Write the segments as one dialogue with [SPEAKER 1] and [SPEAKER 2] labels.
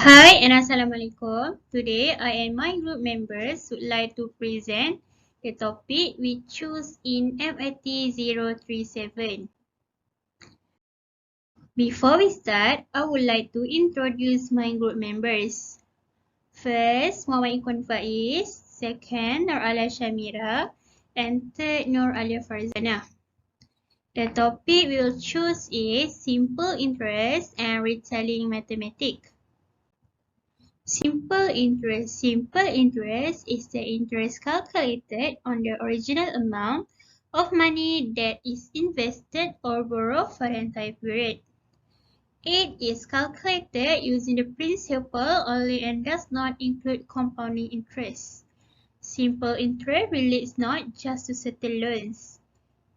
[SPEAKER 1] Hi and Assalamualaikum. Today I and my group members would like to present the topic we choose in MAT037. Before we start, I would like to introduce my group members. First, Muhammad Ikhwan Faiz. Second, Nur Alia Shamira. And third, Nur Alia Farzana. The topic we will choose is simple interest and retelling mathematics. Simple interest. Simple interest is the interest calculated on the original amount of money that is invested or borrowed for the entire period. It is calculated using the principal only and does not include compounding interest. Simple interest relates not just to certain loans.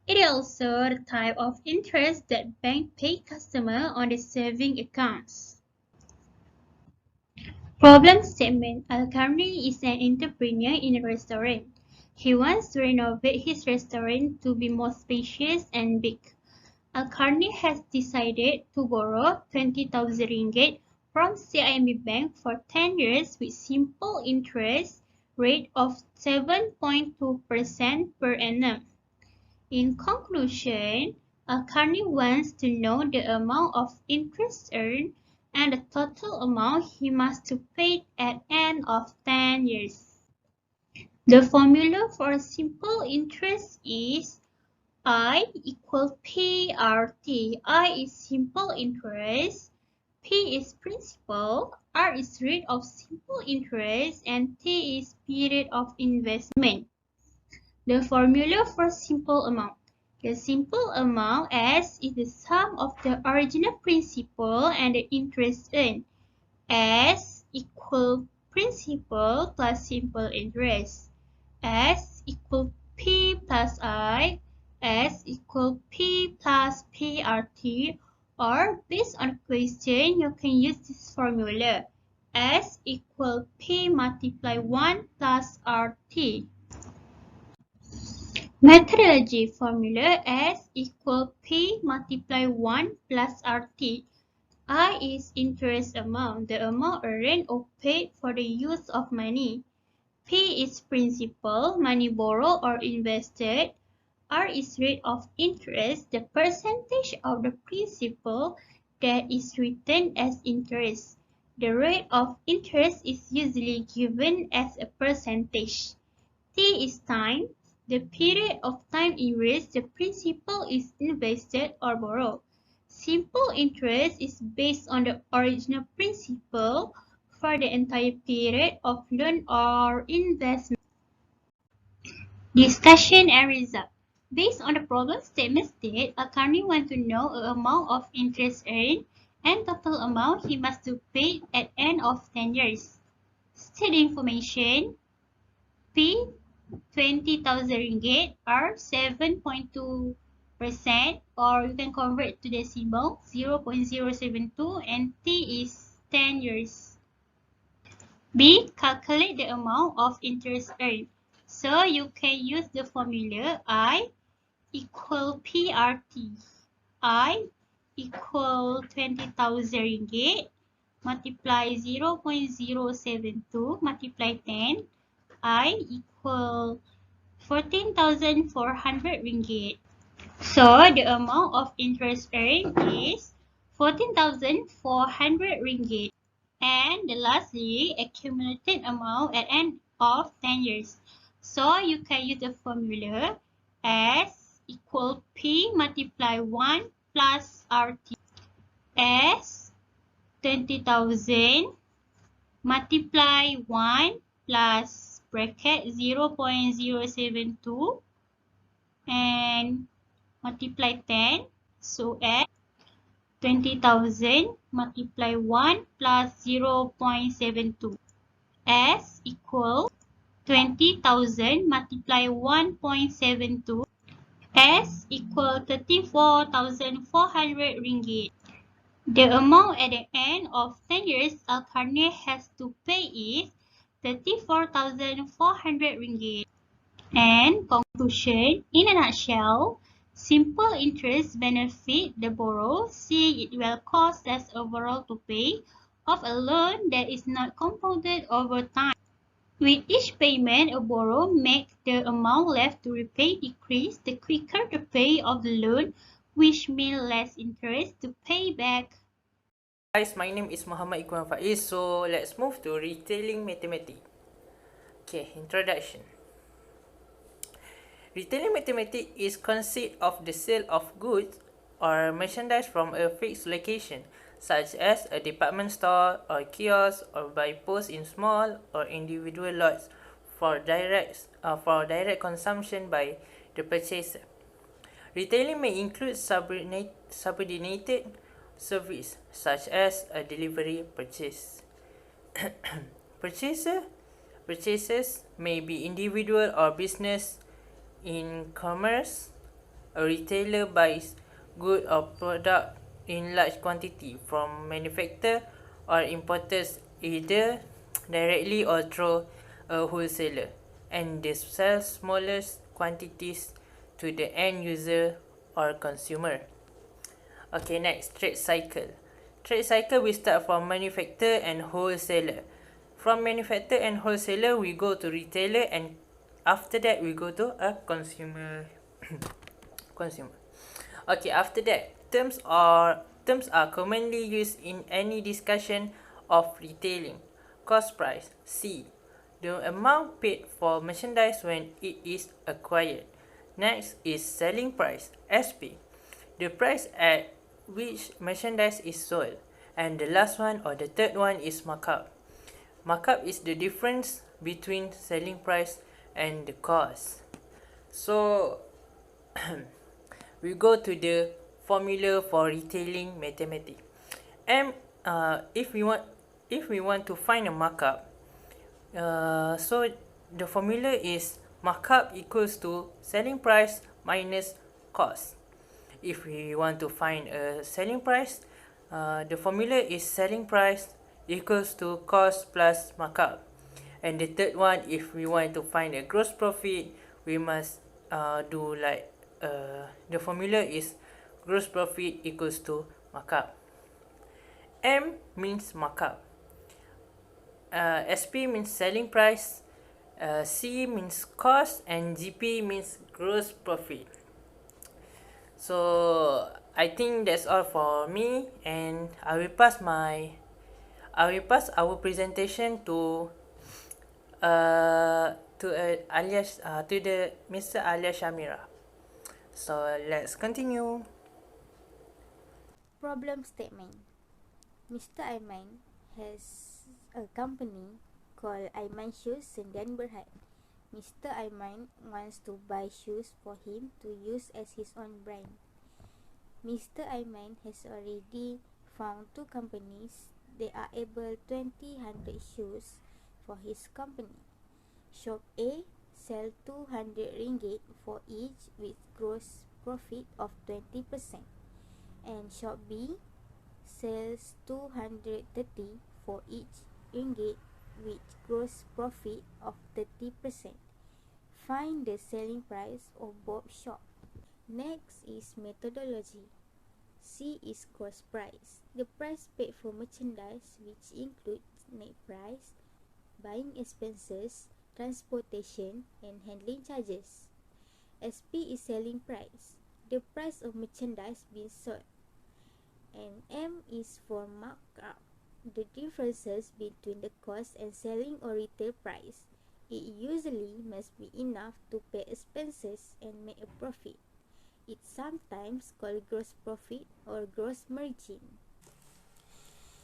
[SPEAKER 1] It is also the type of interest that banks pay customers on the saving accounts. Problem statement. Al-Karni is an entrepreneur in a restaurant. He wants to renovate his restaurant to be more spacious and big. Al-Karni has decided to borrow 20,000 ringgit from CIMB Bank for 10 years with simple interest rate of 7.2% per annum. In conclusion, Al-Karni wants to know the amount of interest earned and the total amount he must to pay at end of 10 years. The formula for simple interest is I equal PRT. I is simple interest, P is principal, R is rate of simple interest, and T is period of investment. The formula for simple amount. The simple amount S is the sum of the original principal and the interest earned. S equal principal plus simple interest. S equal P plus I. S equal P plus PRT. Or based on the question, you can use this formula. S equal P multiply 1 plus RT. Methodology formula S equal P multiply 1 plus RT. I is interest amount, the amount earned or paid for the use of money. P is principal, money borrowed or invested. R is rate of interest, the percentage of the principal that is written as interest. The rate of interest is usually given as a percentage. T is time, the period of time in which the principal is invested or borrowed. Simple interest is based on the original principal for the entire period of loan or investment. Discussion and result. Based on the problem statement state, Al-Karni wants to know the amount of interest earned and total amount he must to pay at end of 10 years. State information. P 20,000 ringgit are 7.2%, or you can convert to decimal 0.072, and T is 10 years. B. Calculate the amount of interest earned. So you can use the formula I equal PRT. I equal 20,000 ringgit multiply 0.072 multiply 10. I equal 14,400 ringgit. So the amount of interest earned is 14,400 ringgit. And lastly, accumulated amount at end of 10 years. So you can use the formula S equal P multiply 1 plus RT. S 20,000 multiply 1 plus bracket 0.072 and multiply 10. So at 20,000 multiply 1 plus 0.72. S equal 20,000 multiply 1.72. S equal 34,400 ringgit. The amount at the end of 10 years Al-Karni has to pay is 34,400 ringgit. And conclusion, in a nutshell, simple interest benefit the borrower, seeing it will cost less overall to pay, of a loan that is not compounded over time. With each payment a borrower makes, the amount left to repay decrease the quicker the pay of the loan, which means less interest to pay back.
[SPEAKER 2] Guys, my name is Muhammad Iqbal Faiz. So let's move to retailing mathematics. Okay, introduction. Retailing mathematics is concept of the sale of goods or merchandise from a fixed location, such as a department store or kiosk, or by post in small or individual lots for direct consumption by the purchaser. Retailing may include subordinated service such as a delivery purchase. Purchaser Purchases may be individual or business. In commerce, a retailer buys good or product in large quantity from manufacturer or importers either directly or through a wholesaler, and they sell smaller quantities to the end user or consumer. Okay, next, trade cycle. Trade cycle we start from manufacturer and wholesaler. From manufacturer and wholesaler, we go to retailer, and after that we go to a consumer. Consumer. Okay, after that, terms are commonly used in any discussion of retailing. Cost price, C. The amount paid for merchandise when it is acquired. Next is selling price, SP. The price at which merchandise is sold. And the last one or the third one is markup. Markup is the difference between selling price and the cost. So we go to the formula for retailing mathematics. If we want to find a markup, so the formula is markup equals to selling price minus cost. If we want to find a selling price, the formula is selling price equals to cost plus markup. And the third one, if we want to find a gross profit, we must do like the formula is gross profit equals to markup. M means markup. SP means selling price. C means cost, and GP means gross profit. So I think that's all for me, and I will pass our presentation to the Mr. Alia Shamira. So let's continue.
[SPEAKER 3] Problem statement. Mr. Aiman has a company called Aiman Shoes in Berhad. Mr. Aiman wants to buy shoes for him to use as his own brand. Mr. Aiman has already found two companies that are able 200 shoes for his company. Shop A sell RM200 for each with gross profit of 20%, and Shop B sells 230 for each ringgit with gross profit of 30%. Find the selling price of both shops. Next is methodology. C is gross price. The price paid for merchandise, which includes net price, buying expenses, transportation, and handling charges. SP is selling price, the price of merchandise being sold. And M is for markup, the differences between the cost and selling or retail price. It usually must be enough to pay expenses and make a profit. It's sometimes called gross profit or gross margin.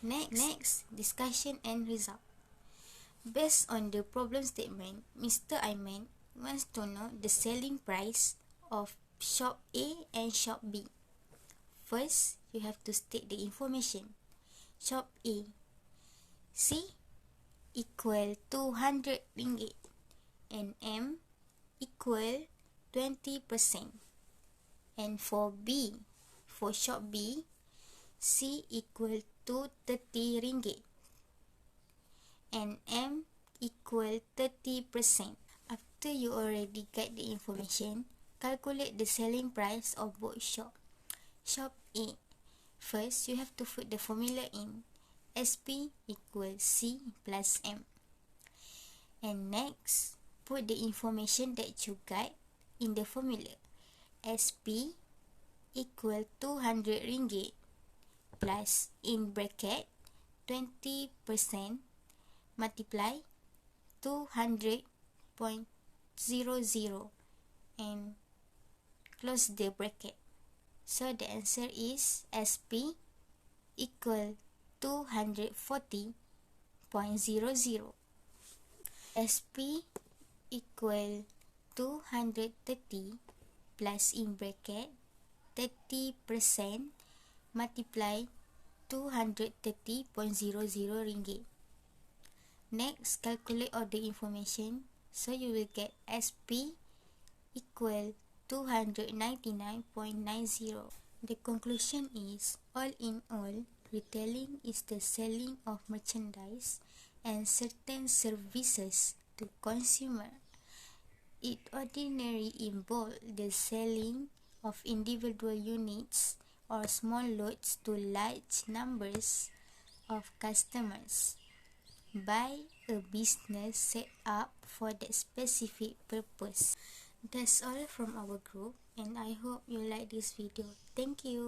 [SPEAKER 3] Next, discussion and result. Based on the problem statement, Mr. Aiman wants to know the selling price of Shop A and Shop B. First, you have to state the information. Shop A, C equal RM200 and M equal 20%. And for Shop B, C equal to RM30 and M equal 30%. After you already get the information, calculate the selling price of both shops. Shop A. First, you have to put the formula in. SP equals C plus M. And next, put the information that you got in the formula. SP equal 200 ringgit plus in bracket 20% multiply 200.00 and close the bracket. So the answer is SP equal 240.00. SP equal 230 plus in bracket 30% multiply 230.00 ringgit. Next, calculate all the information. So you will get SP equal 299.90. The conclusion is, all in all, retailing is the selling of merchandise and certain services to consumer. It ordinarily involves the selling of individual units or small lots to large numbers of customers by a business set up for that specific purpose. That's all from our group, and I hope you like this video. Thank you.